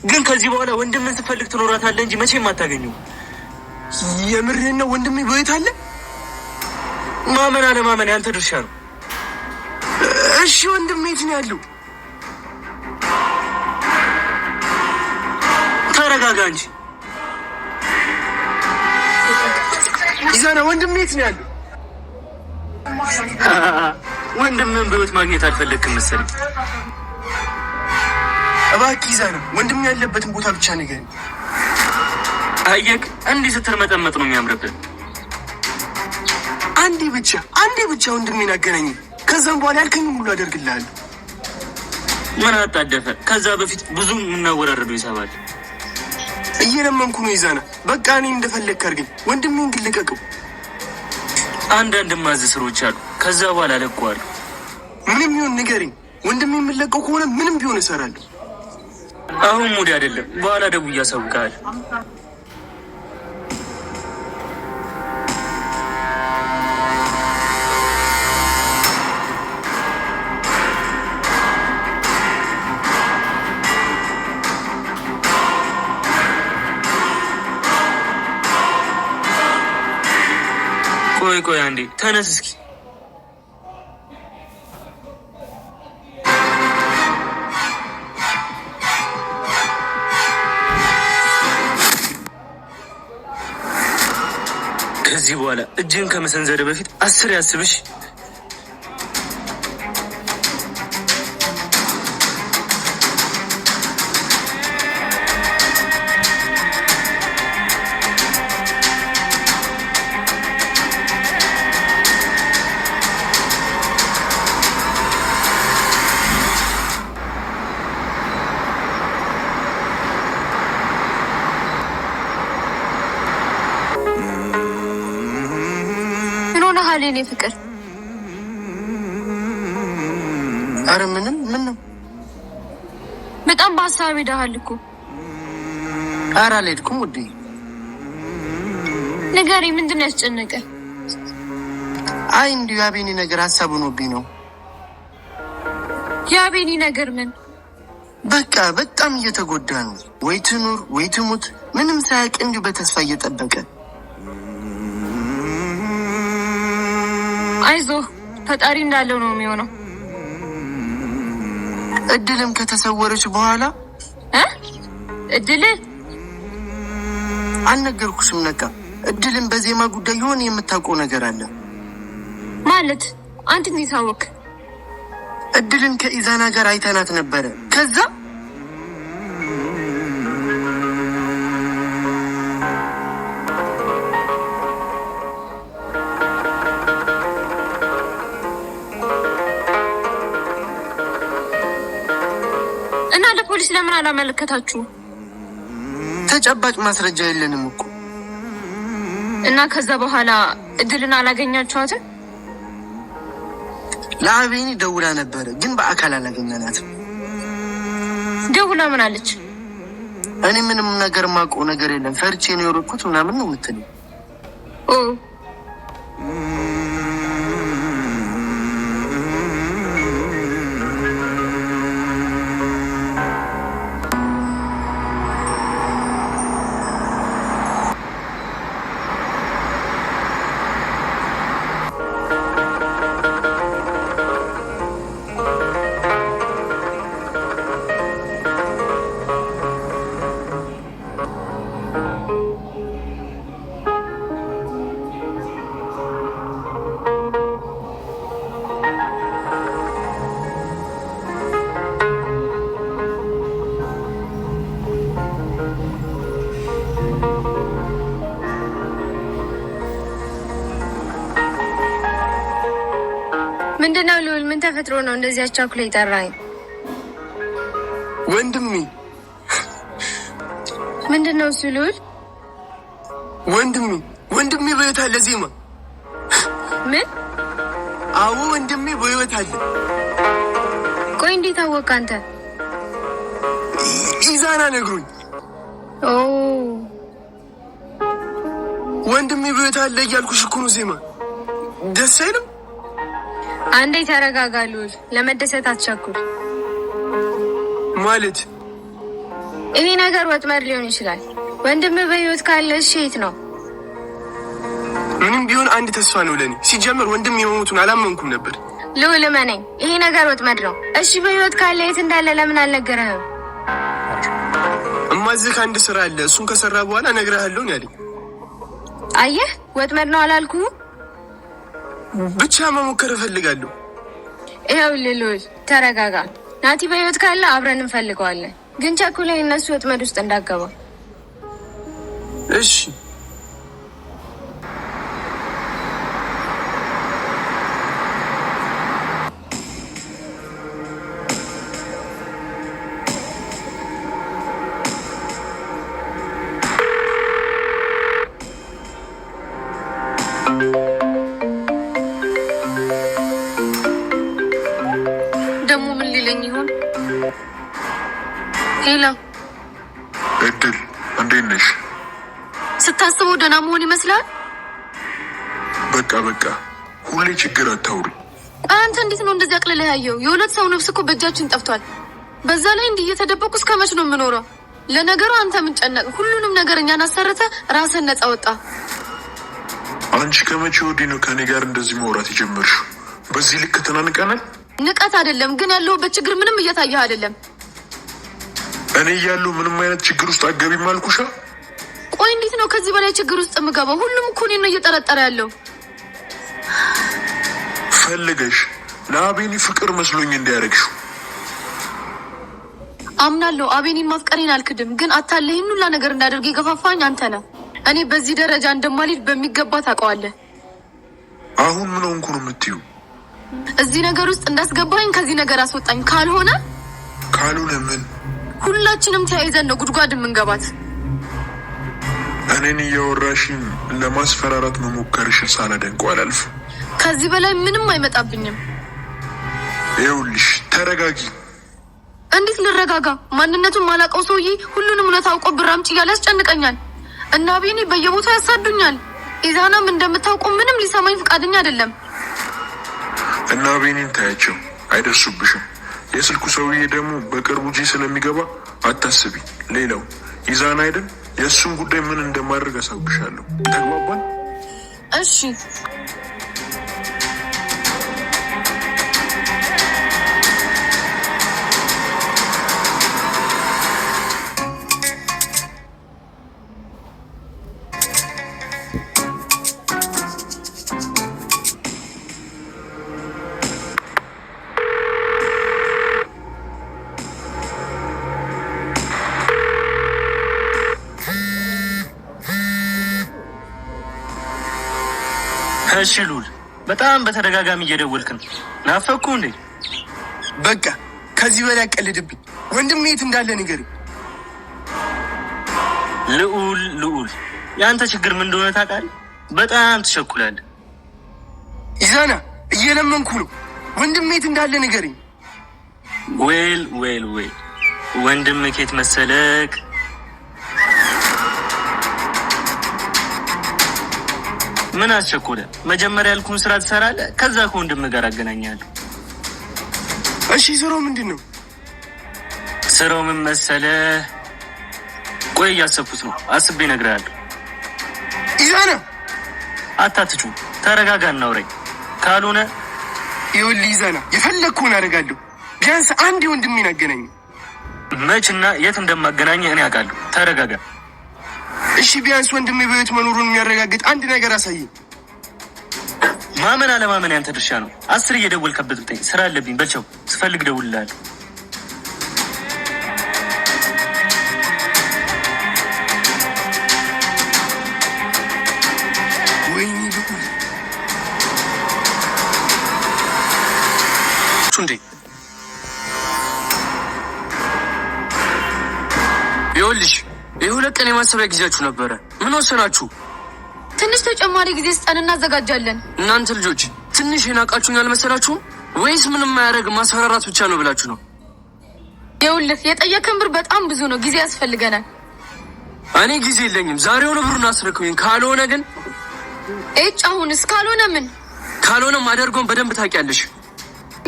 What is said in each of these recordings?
ግን ከዚህ በኋላ ወንድምን ስትፈልግ ትኖራታለህ እንጂ መቼም አታገኘው። የምርህን ነው? ወንድሜ በየት አለ? ማመን አለማመን ያንተ ድርሻ ነው። እሺ ወንድሜ የት ነው ያለው? ተረጋጋ እንጂ ኢዛና፣ ወንድሜ የት ነው ያለው? ወንድምን በህይወት ማግኘት አልፈለግክም መሰለኝ። እባክህ ኢዛና፣ ወንድሜ ያለበትን ቦታ ብቻ ንገረኝ። አየክ፣ እንዲህ ስትርመጠመጥ ነው የሚያምርብን። አንዴ ብቻ ወንድሜን አገናኝ። ከዛም በኋላ ያልከኝ ሁሉ አደርግልሃለሁ። ምን አጣደፈ? ከዛ በፊት ብዙ የምናወራረደው ይሰባል። እየለመንኩ ነው ኢዛና፣ በቃ እኔ እንደፈለግክ አድርገኝ። ወንድሜን ግን ልቀቀው። አንዳንድ ማዝ ስሮች አሉ። ከዛ በኋላ ለቀዋለሁ። ምንም ይሁን ንገረኝ። ወንድሜ የምለቀው ከሆነ ምንም ቢሆን እሰራለሁ። አሁን ሙዲ አይደለም፣ በኋላ ደውዬ አሳውቅሃለሁ። ቆይ አንዴ ተነስ እስኪ። ከዚህ በኋላ እጅህን ከመሰንዘር በፊት 10 ያስብሽ። የኔ ፍቅር አረ ምን ነው? በጣም በሀሳብ ሄደሃል እኮ። አረ አልሄድኩም ውዴ። ንገረኝ፣ ምንድን ነው ያስጨነቀ? አይ እንዲሁ የአቤኒ ነገር ሀሳብ ሆኖብኝ ነው። የአቤኒ ነገር ምን? በቃ በጣም እየተጎዳ ነው። ወይ ትኑር ወይ ትሙት ምንም ሳያውቅ እንዲሁ በተስፋ እየጠበቀ። አይዞህ፣ ፈጣሪ እንዳለው ነው የሚሆነው። እድልም ከተሰወረች በኋላ እድል አልነገርኩሽም? ነቃ እድልም በዜማ ጉዳይ የሆነ የምታውቀው ነገር አለ ማለት? አንተ እንዴት አወቅ? እድልን ከኢዛና ጋር አይተናት ነበረ። ከዛ ፖሊስ ለምን አላመለከታችሁ? ተጨባጭ ማስረጃ የለንም እኮ። እና ከዛ በኋላ እድልን አላገኛችኋትም? ለአቤኒ ደውላ ነበረ፣ ግን በአካል አላገኘናትም። ደውላ ምን አለች? እኔ ምንም ነገር ማውቀው ነገር የለም፣ ፈርቼ ነው የወረድኩት ምናምን ነው የምትለው። ምንድነው ልዑል? ምን ተፈጥሮ ነው እንደዚህ አቻኩላ ይጠራኝ? ወንድሜ። ምንድነው እሱ ልዑል? ወንድሜ በህይወት አለ። ዜማ። ምን? አዎ ወንድሜ በህይወት አለ። ቆይ እንዴት አወቅ አንተ? ኢዛና ነግሮኝ። ወንድሜ በህይወት አለ እያልኩሽ እኮ ነው ዜማ። ደስ አይልም? አንዴ ተረጋጋ ልዑል፣ ለመደሰት አትቸኩል። ማለት ይሄ ነገር ወጥመድ ሊሆን ይችላል። ወንድም በህይወት ካለ እሺ የት ነው? ምንም ቢሆን አንድ ተስፋ ነው ለኔ። ሲጀመር ወንድም የመሞቱን አላመንኩም ነበር። ልዑል እመነኝ፣ ይሄ ነገር ወጥመድ ነው። እሺ በህይወት ካለ የት እንዳለ ለምን አልነገረህም? እማዝህ አንድ ስራ አለ፣ እሱን ከሰራ በኋላ እነግርሃለሁ ያለኝ። አየህ ወጥመድ ነው አላልኩህ? ብቻ መሞከር እፈልጋለሁ። ይኸውልህ ልዑል ተረጋጋ። ናቲ በህይወት ካለ አብረን እንፈልገዋለን፣ ግን ቸኩለህ እነሱ ወጥመድ ውስጥ እንዳገባ። እሺ ደግሞ ምን ሊለኝ ይሆን? ሄሎ እድል፣ እንዴት ነሽ? ስታስበው ደህና መሆን ይመስላል። በቃ ሁሌ ችግር አታውሪ። አንተ እንዴት ነው እንደዚህ አቅልለህ ያየው? የሁለት ሰው ነፍስ እኮ በእጃችን ጠፍቷል። በዛ ላይ እንዲህ እየተደበቁ እስከ መች ነው የምኖረው? ለነገሩ አንተ ምን ጨነቅ? ሁሉንም ነገር እኛን አሰርተ ራስን ነፃ ወጣ። አንቺ ከመቼ ወዲህ ነው ከኔ ጋር እንደዚህ ማውራት የጀመርሽው? በዚህ ልክ ተናንቀናል። ንቀት አይደለም ግን ያለሁበት ችግር ምንም እየታየህ አይደለም። እኔ እያለሁ ምንም አይነት ችግር ውስጥ አገቢም አልኩሻ። ቆይ እንዴት ነው ከዚህ በላይ ችግር ውስጥ የምገባው? ሁሉም እኮ እኔን ነው እየጠረጠረ ያለው። ፈልገሽ ለአቤኒ ፍቅር መስሎኝ እንዲያደርግሽው አምናለሁ። አቤኒን ማፍቀሬን አልክድም፣ ግን አታለህ ሁላ ነገር እንዳደርግ የገፋፋኝ አንተ ነህ። እኔ በዚህ ደረጃ እንደማልሄድ በሚገባ ታውቀዋለህ። አሁን ምን ሆንኩ ነው የምትይው? እዚህ ነገር ውስጥ እንዳስገባኝ ከዚህ ነገር አስወጣኝ። ካልሆነ ምን? ሁላችንም ተያይዘን ነው ጉድጓድ የምንገባት። እኔን እያወራሽኝ ለማስፈራራት መሞከርሽን ሳላደንቀው አላልፍም። ከዚህ በላይ ምንም አይመጣብኝም። ይኸውልሽ ተረጋጊ። እንዴት ልረጋጋ? ማንነቱን ማላውቀው ሰውዬ ሁሉንም እውነት አውቆ ብር አምጪ እያለ ያስጨንቀኛል እና አቤኒ በየቦታው ያሳዱኛል። ኢዛናም እንደምታውቀው ምንም ሊሰማኝ ፈቃደኛ አይደለም። እና አቤኒን ታያቸው፣ አይደርሱብሽም። የስልኩ ሰውዬ ደግሞ በቅርቡ ጂ ስለሚገባ አታስቢ። ሌላው ኢዛና አይደል? የእሱን ጉዳይ ምን እንደማድረግ አሳውቅሻለሁ። ተግባባን? እሺ እሺ ልዑል፣ በጣም በተደጋጋሚ እየደወልክ ነው። ናፈኩ እንዴ? በቃ ከዚህ በላይ አቀልድብኝ። ወንድም የት እንዳለ ንገረኝ። ልዑል፣ የአንተ ችግር ምን እንደሆነ ታውቃለህ? በጣም ትቸኩላለህ። ኢዛና፣ እየለመንኩ ነው። ወንድም የት እንዳለ ንገረኝ። ዌል ወንድም ከየት መሰለክ? ምን አስቸኮለ? መጀመሪያ ያልኩህን ስራ ትሰራለህ፣ ከዛ ከወንድም ጋር አገናኛለሁ። እሺ ስራው ምንድን ነው? ስራው ምን መሰለህ? ቆይ እያሰብኩት ነው። አስቤ እነግርሃለሁ። ኢዛና አታትጩ፣ ተረጋጋ፣ እናውራኝ። ካልሆነ ይኸውልህ ኢዛና፣ የፈለግኩህን አደርጋለሁ። ቢያንስ አንድ ወንድሜን አገናኝ። መችና የት እንደማገናኘ እኔ አውቃለሁ። ተረጋጋ። እሺ ቢያንስ ወንድሜ በህይወት መኖሩን የሚያረጋግጥ አንድ ነገር አሳየኝ። ማመን አለማመን ያንተ ድርሻ ነው። 10 እየደወልክበት ብጠኝ ስራ አለብኝ። በቸው ስፈልግ ደውልልሃለሁ። ወይኔ እንዴ! ይኸውልሽ የሁለት ቀን የማሰቢያ ጊዜያችሁ ነበረ። ምን ወሰናችሁ? ትንሽ ተጨማሪ ጊዜ ስጠን እናዘጋጃለን። እናንተ ልጆች ትንሽ የናቃችሁኝ አልመሰላችሁም? ወይስ ምንም ማያደርግ ማስፈራራት ብቻ ነው ብላችሁ ነው? ይኸውልህ የጠየቅን ብር በጣም ብዙ ነው፣ ጊዜ ያስፈልገናል። እኔ ጊዜ የለኝም። ዛሬውኑ ብሩን አስረክቡኝ። ካልሆነ ግን አሁንስ ካልሆነ ምን? ካልሆነ ማደርገውን በደንብ ታውቂያለሽ።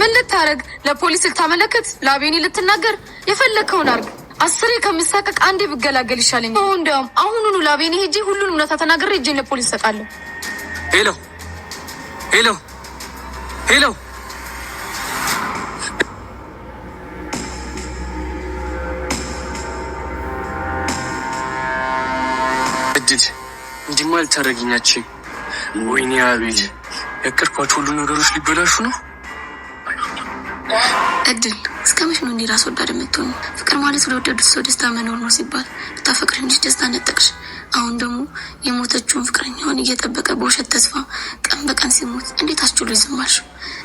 ምን ልታረግ? ለፖሊስ ልታመለክት? ለአቤኒ ልትናገር? የፈለግከውን አርግ። 10 ከምሳቀቅ አንዴ ብገላገል ይሻለኛል። እንደውም አሁኑኑ ላቤኔ ሄጄ ሁሉንም እውነታ ተናግሬ እጄን ለፖሊስ እሰጣለሁ። ሄሎ ሄሎ ሄሎ እድል እንዲማ ልታደርጊኛችን? ወይኔ አቤል፣ ያቀድኳቸው ሁሉ ነገሮች ሊበላሹ ነው። እድል እስከ መቼ ነው እንዲህ ራስ ወዳድ የምትሆኑ? ፍቅር ማለት ለወደዱት ሰው ደስታ መኖር ነው ሲባል ብታፈቅሪ እንጂ ደስታ ነጠቅሽ። አሁን ደግሞ የሞተችውን ፍቅረኛውን እየጠበቀ በውሸት ተስፋ ቀን በቀን ሲሞት እንዴት አስችሎ ይዝማልሽ?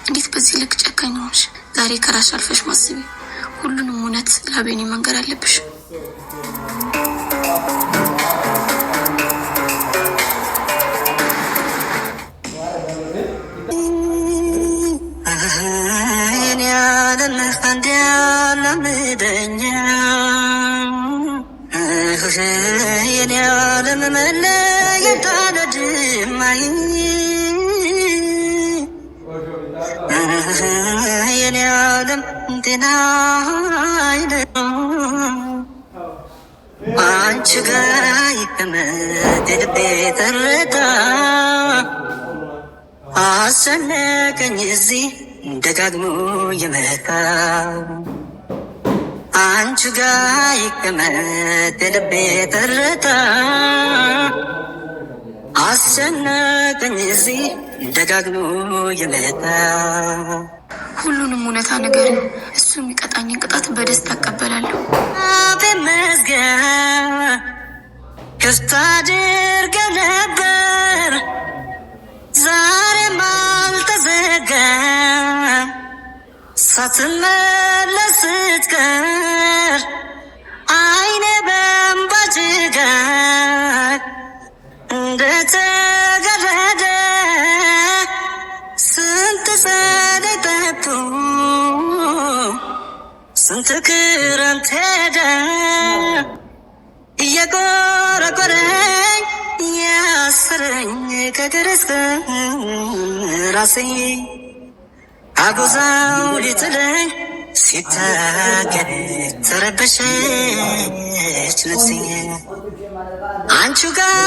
እንዴት በዚህ ልክ ጨካኝ ሆንሽ? ዛሬ ከራስሽ አልፈሽ ማስቢ። ሁሉንም እውነት ላቤኔ መንገር አለብሽ። አንቺ ጋር ይቀመጥ የልቤ ትርታ አሰነቀኝ እዚህ ደጋግሞ የመጣ አንቺ ጋር ይቀመጥ የልቤ ትርታ አሰነቀኝ እዚህ ደጋግሞ የመጣ ሁሉንም እውነታ ነገር እሱ የሚቀጣኝን ቅጣት በደስታ እቀበላለሁ። መዝገብ ክፍት አድርገህ ነበር ዛሬም አልተዘጋም። ሳትመለስ ስትቀር አይኔ በእንባ ጭጋግ እንደተጋረደ ስንት ጸደይ ጠብቶ ስንት ክረምት ሄደ እየቆረቆረኝ ያሰረኝ ከእግር እስከ ራሴ አጎዛው ሊጥለኝ ሲታገል ተረበሸች ነፍሴ። አንቺ ጋር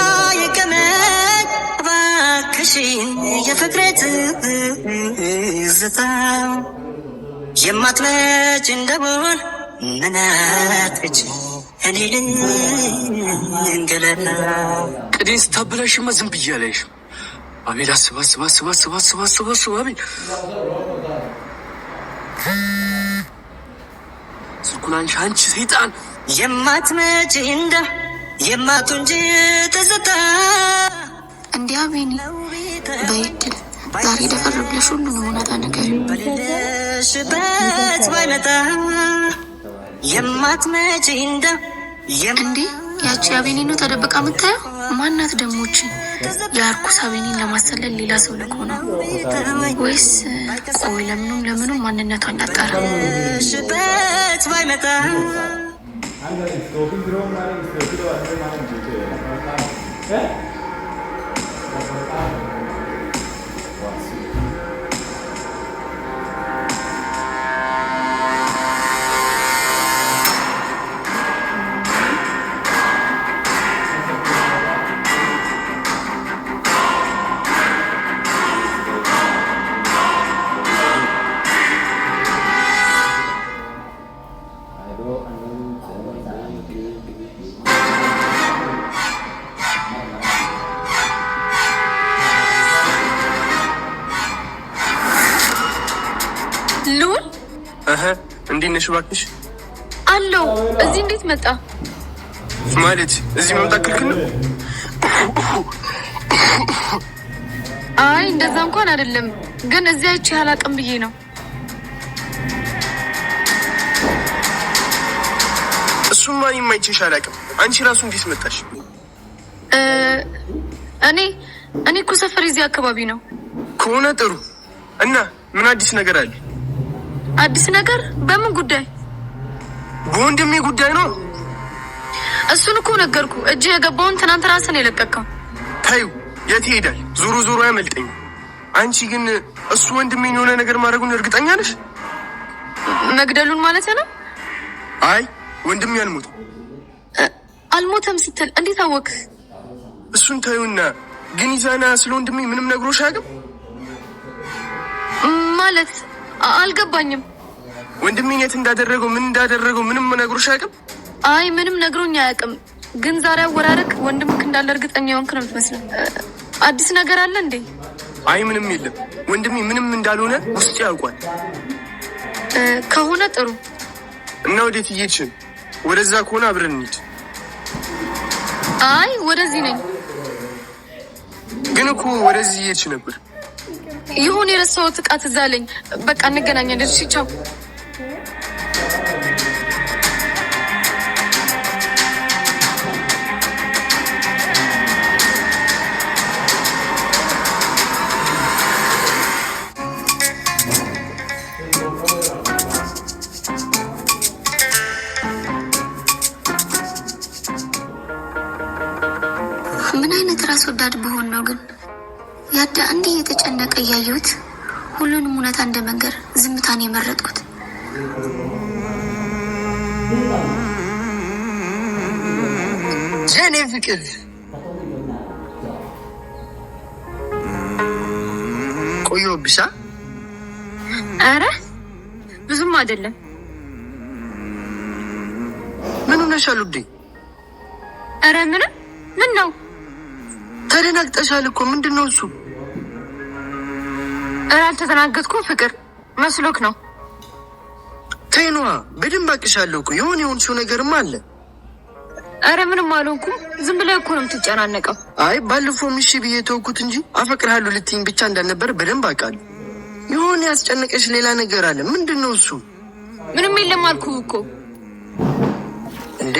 ይቀመጥ እባክሽን የፍቅሬ ትዝታ የማትመጭ እንደሆን ምናትች እኔ ልንገለላ ቅዴን ስታበላሽማ ዝም ብዬ አላይሽም። አቤል አስብ አቤል ስልኩን አንቺ ሰይጣን የማትመጭ እንደ የማቱ እንጂ ትዝታ እንዲህ አቤኔ በይድል ዛሬ ደፈር ብለሽ ሁሉንም እውነታ ነገር በሌለሽበት ባይመጣ የማትመጪ እንደ እንዴ ያቺ አቤኔ ነው ተደብቃ የምታየው? ማናት ደሞች? የአርኩስ አቤኔን ለማሰለል ሌላ ሰው ልኮ ነው ወይስ? ቆይ ለምኑም ማንነቷን እናጣራ። በሌለሽበት ባይመጣ ሉል እንዴት ነሽ? እባክሽ አለው። እዚህ እንዴት መጣ? ማለት እዚህ መምጣት ክልክል ነው? አይ እንደዛ እንኳን አይደለም፣ ግን እዚህ አይቼ አላውቅም ብዬ ነው። እሱማ እኔም አይቼሽ አላውቅም። አንቺ ራሱ እንዴት መጣሽ? እኔ እኮ ሰፈር እዚህ አካባቢ ነው። ከሆነ ጥሩ። እና ምን አዲስ ነገር አለ? አዲስ ነገር? በምን ጉዳይ? በወንድሜ ጉዳይ ነው። እሱን እኮ ነገርኩ። እጅ የገባውን ትናንት ራስን የለቀቀው። ታዩ የት ይሄዳል? ዞሮ አያመልጠኝም። አንቺ ግን እሱ ወንድሜን የሆነ ነገር ማድረጉን እርግጠኛ ነሽ? መግደሉን ማለት ነው? አይ ወንድሜ አልሞተም። አልሞተም ስትል እንዴት አወቅ? እሱን ታዩና፣ ግን ኢዛና ስለ ወንድሜ ምንም ነግሮሽ አያውቅም? ማለት አልገባኝም። ወንድሜን የት እንዳደረገው ምን እንዳደረገው ምንም ነግሮሽ አያውቅም? አይ ምንም ነግሮኝ አያውቅም። ግን ዛሬ አወራረክ ወንድምክ እንዳለ እርግጠኛ ሆንክ ነው የምትመስለው። አዲስ ነገር አለ እንዴ? አይ ምንም የለም። ወንድሜ ምንም እንዳልሆነ ውስጥ ያውቋል። ከሆነ ጥሩ። እና ወዴት እየሄድሽ? ወደዛ ከሆነ አብረን እንሂድ። አይ ወደዚህ ነኝ። ግን እኮ ወደዚህ እየሄድሽ ነበር። ይሁን የረሳሁት ዕቃ ትዝ አለኝ። በቃ እንገናኛለን። እሺ ቻው። ምን አይነት ራስ ወዳድ ብሆን ነው ግን ያዳ እንዲህ የተጨነቀ እያየሁት ሁሉንም እውነታ እንደ መንገር ዝምታን የመረጥኩት። የኔ ፍቅር ቆየሁብሻ? ኧረ ብዙም አይደለም። ምን ሆነሻል ውዴ? ኧረ ምንም። ምን ነው? ተደናግጠሻል እኮ። ምንድን ነው እሱ? ኧረ አልተደናገጥኩም ፍቅር፣ መስሎክ ነው። ተይ ነዋ፣ በደንብ አቅሻለሁ እኮ። የሆንሽው ነገርም አለ። ኧረ ምንም አልሆንኩም። ዝም ብለህ እኮ ነው የምትጨናነቀው። አይ ባለፈው እሺ ብዬ ተውኩት እንጂ አፈቅርሃለሁ ልትይኝ ብቻ እንዳልነበረ በደንብ አውቃለሁ። የሆነ ያስጨነቀሽ ሌላ ነገር አለ። ምንድን ነው እሱ? ምንም የለም አልኩህ እኮ። እንዴ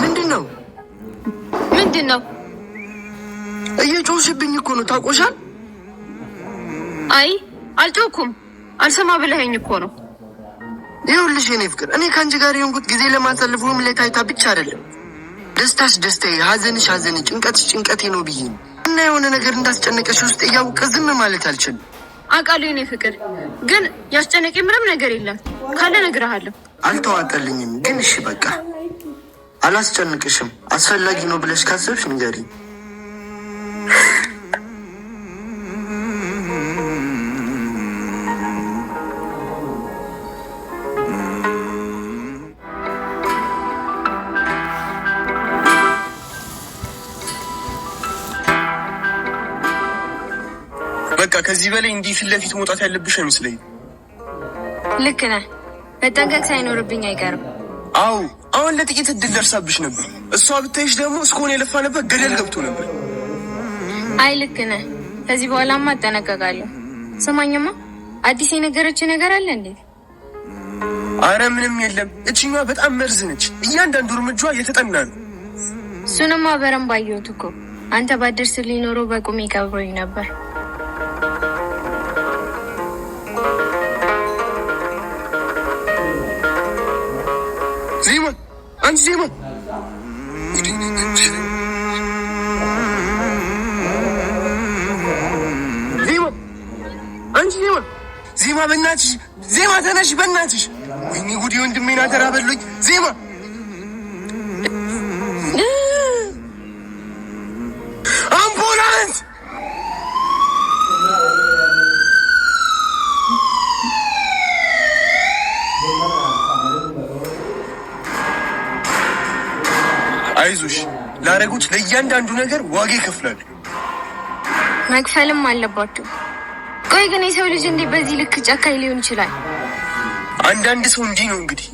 ምንድን ነው? ምንድን ነው? እየጮሽብኝ እኮ ነው። ታውቆሻል? አይ አልጮኩም። አልሰማ ብለኸኝ እኮ ነው። ይኸውልሽ የኔ ፍቅር፣ እኔ ከአንቺ ጋር የሆንኩት ጊዜ ለማሳለፍ ወይም ለታይታ ብቻ አይደለም። ደስታሽ ደስታዬ፣ ሀዘንሽ ሀዘኔ፣ ጭንቀትሽ ጭንቀቴ ነው ብዬ ነው። እና የሆነ ነገር እንዳስጨነቀሽ ውስጥ እያወቀ ዝም ማለት አልችልም። አውቃለሁ የኔ ፍቅር፣ ግን ያስጨነቀኝ ምንም ነገር የለም። ካለ እነግርሃለሁ። አልተዋጠልኝም፣ ግን እሺ በቃ አላስጨንቅሽም። አስፈላጊ ነው ብለሽ ካሰብሽ ንገሪኝ። በቃ ከዚህ በላይ እንዲህ ፊት ለፊት መውጣት ያለብሽ አይመስለኝም። ልክ ነህ። መጠንቀቅ ሳይኖርብኝ አይቀርም። አዎ አሁን ለጥቂት እድል ደርሳብሽ ነበር። እሷ ብታይሽ ደግሞ እስከሆነ የለፋንበት ገደል ገብቶ ነበር። አይ ልክ ነህ። ከዚህ በኋላማ እጠነቀቃለሁ። ስማኝማ፣ አዲስ የነገረች ነገር አለ እንዴ? አረ ምንም የለም። እችኛዋ በጣም መርዝ ነች። እያንዳንዱ እርምጃ እየተጠና ነው። እሱንማ በረንብ አየሁት እኮ። አንተ ባደርስ ሊኖረው በቁሜ ቀብሮኝ ነበር። ዜማ፣ አንቺ ዜማ፣ ዜማ፣ አንቺ ዜማ፣ ዜማ፣ በእናትሽ ዜማ ተነሽ፣ በእናትሽ። ወይኔ ጉዴ፣ ወንድሜን አደራ በሉኝ። ዜማ፣ አምቡላንስ! አይዞሽ፣ ላረጉት ለእያንዳንዱ ነገር ዋጋ ይከፍላሉ። መክፈልም አለባቸው። ቆይ ግን የሰው ልጅ እንዴ በዚህ ልክ ጨካኝ ሊሆን ይችላል? አንዳንድ ሰው እንዲህ ነው እንግዲህ።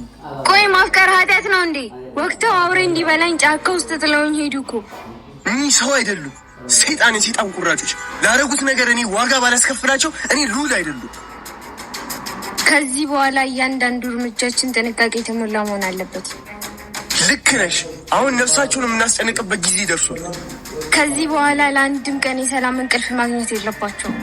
ቆይ ማፍቀር ኃጢአት ነው እንዴ? ወቅተው አውሬ እንዲበላኝ ጫካ ውስጥ ጥለውኝ ሄዱ እኮ። እኚህ ሰው አይደሉም፣ ሰይጣን፣ የሰይጣን ቁራጮች። ላረጉት ነገር እኔ ዋጋ ባላስከፍላቸው እኔ ልዑል አይደሉም። ከዚህ በኋላ እያንዳንዱ እርምጃችን ጥንቃቄ የተሞላ መሆን አለበት። ልክ ነሽ። አሁን ነፍሳቸውን የምናስጨንቅበት ጊዜ ደርሷል። ከዚህ በኋላ ለአንድም ቀን የሰላም እንቅልፍ ማግኘት የለባቸውም።